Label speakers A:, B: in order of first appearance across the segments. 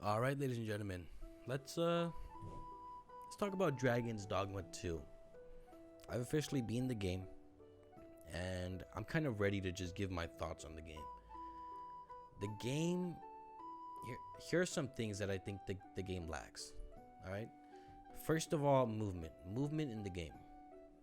A: All right, ladies and gentlemen, let's talk about Dragons Dogma 2. I've officially beaten the game, and I'm kind of ready to just give my thoughts on the game. The game, here are some things that I think the game lacks. All right, first of all, movement in the game.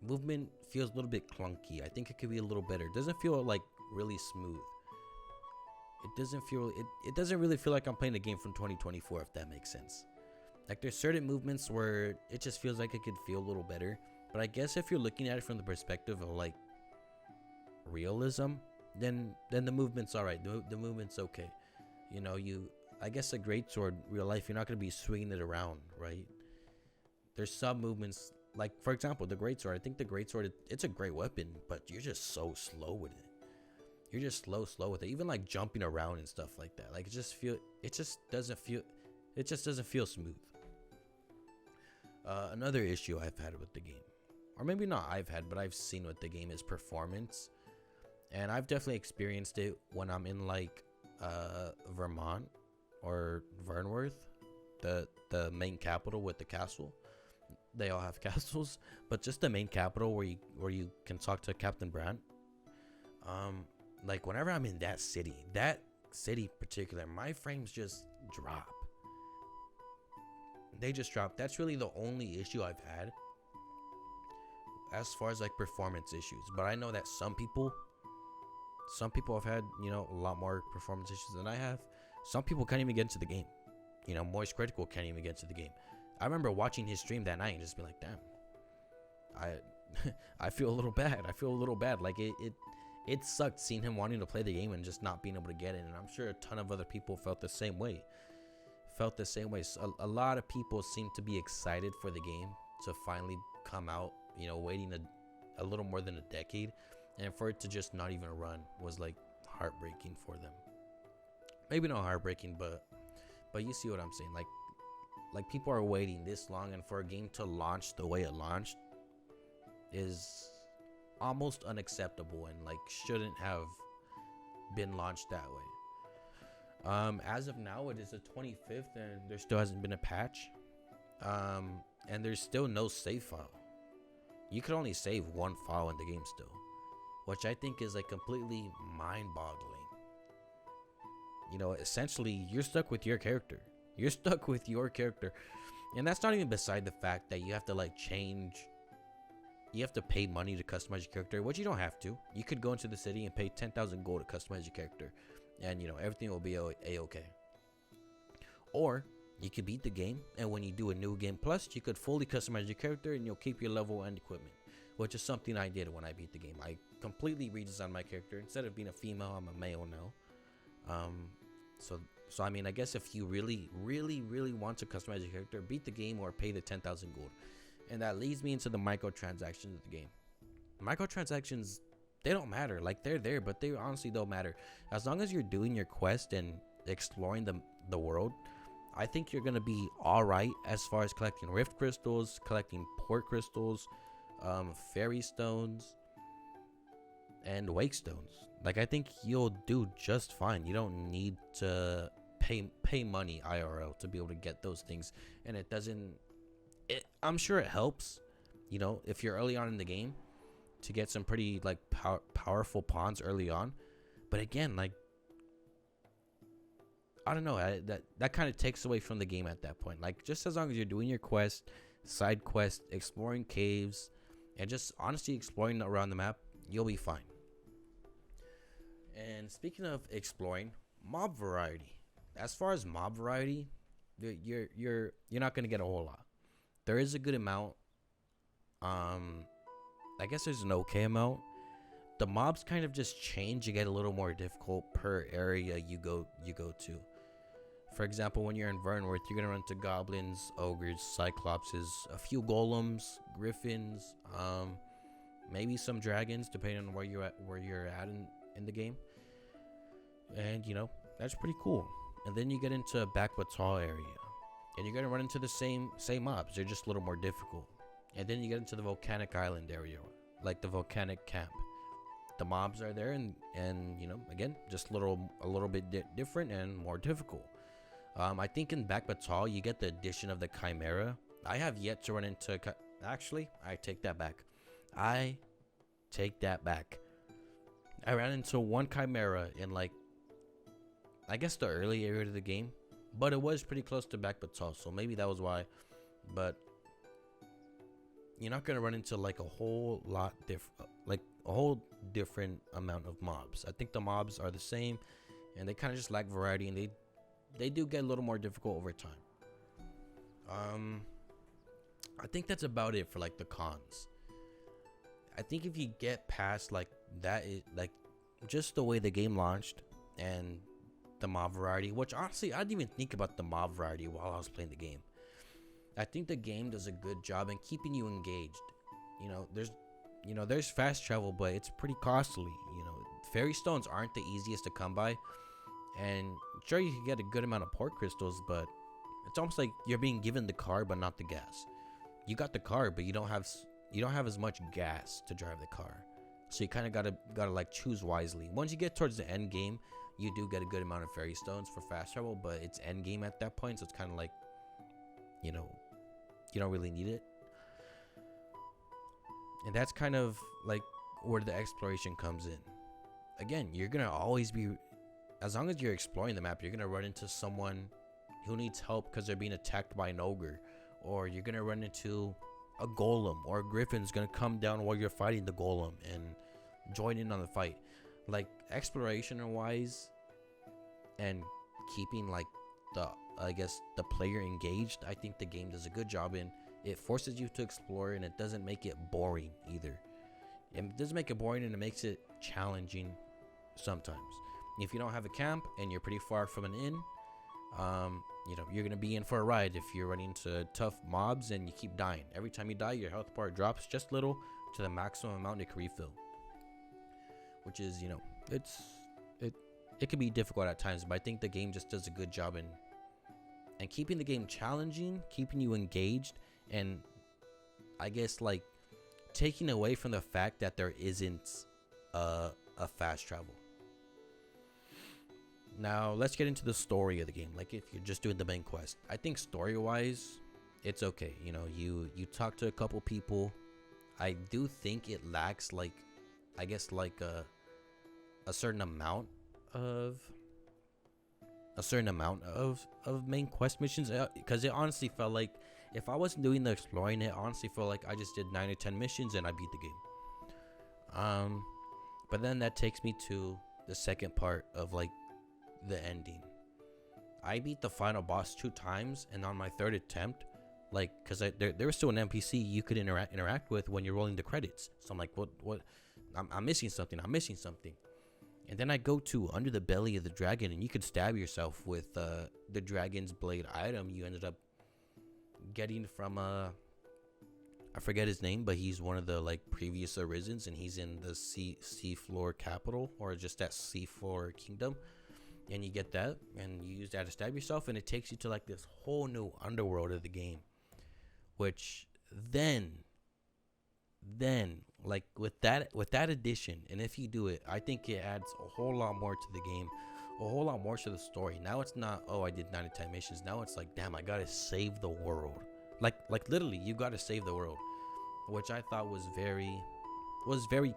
A: Movement feels a little bit clunky. I think it could be a little better. It doesn't feel like really smooth. It doesn't really feel like I'm playing a game from 2024, if that makes sense. Like, there's certain movements where it just feels like it could feel a little better, but I guess if you're looking at it from the perspective of like realism, then the movement's all right. The movement's okay. I guess a greatsword, real life, you're not going to be swinging it around, right? There's some movements, like for example the greatsword. I think the greatsword, it's a great weapon, but you're just so slow with it. You're just slow with it. Even like jumping around and stuff like that. Like, it just doesn't feel smooth. Another issue I've had with the game, or maybe not but I've seen with the game, is performance. And I've definitely experienced it when I'm in like Vermont or Vernworth, the main capital with the castle. They all have castles, but just the main capital where you can talk to Captain Brandt. Like, whenever I'm in that city particular, my frames just drop. They just drop. That's really the only issue I've had as far as like performance issues. But I know that some people have had, a lot more performance issues than I have. Some people can't even get into the game. Moist Critical can't even get into the game. I remember watching his stream that night and just being like, damn, I feel a little bad. Like, it sucked seeing him wanting to play the game and just not being able to get it. And I'm sure a ton of other people felt the same way. So a lot of people seem to be excited for the game to finally come out, waiting a little more than a decade. And for it to just not even run was like heartbreaking for them. Maybe not heartbreaking, but you see what I'm saying. Like people are waiting this long, and for a game to launch the way it launched is almost unacceptable, and like shouldn't have been launched that way. As of now, it is the 25th, and there still hasn't been a patch. And there's still no save file. You could only save one file in the game still, which I think is like completely mind-boggling. Essentially, you're stuck with your character. And that's not even beside the fact that you have to like change. You have to pay money to customize your character, which you don't have to. You could go into the city and pay 10,000 gold to customize your character, and everything will be a-okay. Or you could beat the game, and when you do a new game plus, you could fully customize your character and you'll keep your level and equipment, which is something I did when I beat the game. I completely redesigned my character. Instead of being a female, I'm a male now. So I mean, I guess if you really want to customize your character, beat the game or pay the 10,000 gold. And that leads me into the microtransactions of the game. Microtransactions, they don't matter. Like, they're there, but they honestly don't matter. As long as you're doing your quest and exploring the world, I think you're going to be all right as far as collecting rift crystals, collecting port crystals, fairy stones, and wake stones. Like, I think you'll do just fine. You don't need to pay money IRL to be able to get those things. And I'm sure it helps, if you're early on in the game, to get some pretty like powerful pawns early on. But again, like, I don't know, that kind of takes away from the game at that point. Like, just as long as you're doing your quest, side quest, exploring caves, and just honestly exploring around the map, you'll be fine. And speaking of exploring, mob variety. As far as mob variety, you're not gonna get a whole lot. There is a good amount. I guess there's an okay amount. The mobs kind of just change. You get a little more difficult per area you go to. For example, when you're in Vernworth, you're gonna run into goblins, ogres, cyclopses, a few golems, griffins, maybe some dragons, depending on where you're at in the game. And that's pretty cool. And then you get into Backwatal area, and you're gonna run into the same mobs. They're just a little more difficult. And then you get into the volcanic island area, like the volcanic camp. The mobs are there, and again, just a little bit different and more difficult. I think in Back Batal you get the addition of the Chimera. I have yet to run into. Actually, I take that back. I take that back. I ran into one Chimera in like, I guess the early area of the game, but it was pretty close to Back Batal, so maybe that was why. But you're not gonna run into like a whole lot different, like a whole different amount of mobs. I think the mobs are the same, and they kind of just lack variety, and they do get a little more difficult over time. I think that's about it for like the cons. I think if you get past like that, is like just the way the game launched and the mob variety, which honestly I didn't even think about the mob variety while I was playing the game. I think the game does a good job in keeping you engaged. There's fast travel, but it's pretty costly. Fairy stones aren't the easiest to come by, and sure you can get a good amount of port crystals, but it's almost like you're being given the car but not the gas. You got the car, but you don't have as much gas to drive the car, so you kind of gotta like choose wisely. Once you get towards the end game, you do get a good amount of fairy stones for fast travel, but it's end game at that point, so it's kind of like, you don't really need it. And that's kind of like where the exploration comes in. Again, you're gonna always be, as long as you're exploring the map, you're gonna run into someone who needs help because they're being attacked by an ogre, or you're gonna run into a golem, or a griffin's gonna come down while you're fighting the golem and join in on the fight. Like exploration wise, and keeping like the player engaged, I think the game does a good job in. It forces you to explore, and it doesn't make it boring either. It doesn't make it boring, and it makes it challenging sometimes. If you don't have a camp and you're pretty far from an inn, you're gonna be in for a ride if you're running into tough mobs and you keep dying. Every time you die, your health bar drops just little to the maximum amount it can refill, which is, it can be difficult at times, but I think the game just does a good job in keeping the game challenging, keeping you engaged, and I guess like taking away from the fact that there isn't a fast travel. Now let's get into the story of the game. Like if you're just doing the main quest, I think story wise it's okay. You talk to a couple people. I do think it lacks like, I guess like a certain amount of main quest missions, because it honestly felt like if I wasn't doing the exploring, it honestly felt like I just did 9 or 10 missions and I beat the game. But then that takes me to the second part of like the ending. I beat the final boss 2 times, and on my 3rd attempt, like, because there was still an NPC you could interact with when you're rolling the credits. So I'm like, what? I'm missing something. And then I go to under the belly of the dragon, and you could stab yourself with the dragon's blade item you ended up getting from I forget his name, but he's one of the like previous Arisens, and he's in the seafloor capital, or just that seafloor kingdom. And you get that, and you use that to stab yourself, and it takes you to like this whole new underworld of the game, which then like with that addition, and if you do it, I think it adds a whole lot more to the game, a whole lot more to the story. Now it's not, oh, I did 9 to 10 missions. Now it's like, damn, I gotta save the world. Like literally, you gotta save the world, which I thought was very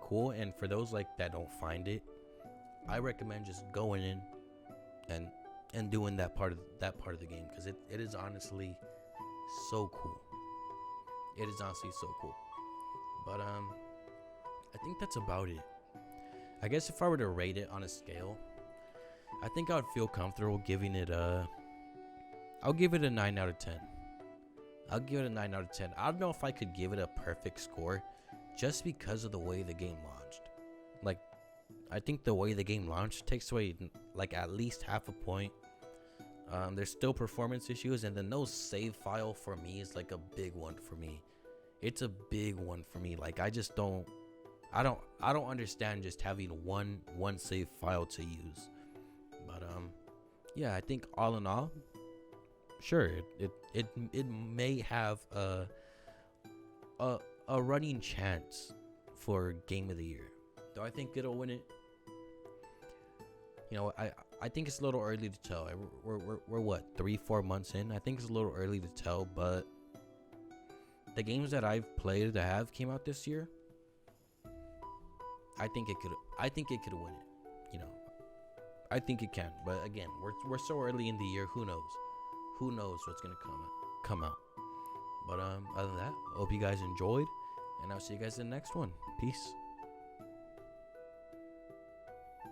A: cool. And for those like that don't find it, I recommend just going in and doing that part of the game, because it is honestly so cool. It is honestly so cool. But I think that's about it. I guess if I were to rate it on a scale, I think I would feel comfortable giving it I'll give it a 9 out of 10. I don't know if I could give it a perfect score, just because of the way the game launched. Like, I think the way the game launched takes away like at least half a point. There's still performance issues, and the no save file for me is like a big one for me. It's a big one for me. Like I don't understand just having one save file to use. But yeah, I think all in all, sure, it may have a running chance for Game of the Year. Do I think it'll win it? I think it's a little early to tell. We're what, 3-4 months in? I think it's a little early to tell, but the games that I've played that have came out this year, I think it could win it. You know, I think it can. But again, we're so early in the year. Who knows? Who knows what's gonna come out? But other than that, I hope you guys enjoyed, and I'll see you guys in the next one. Peace.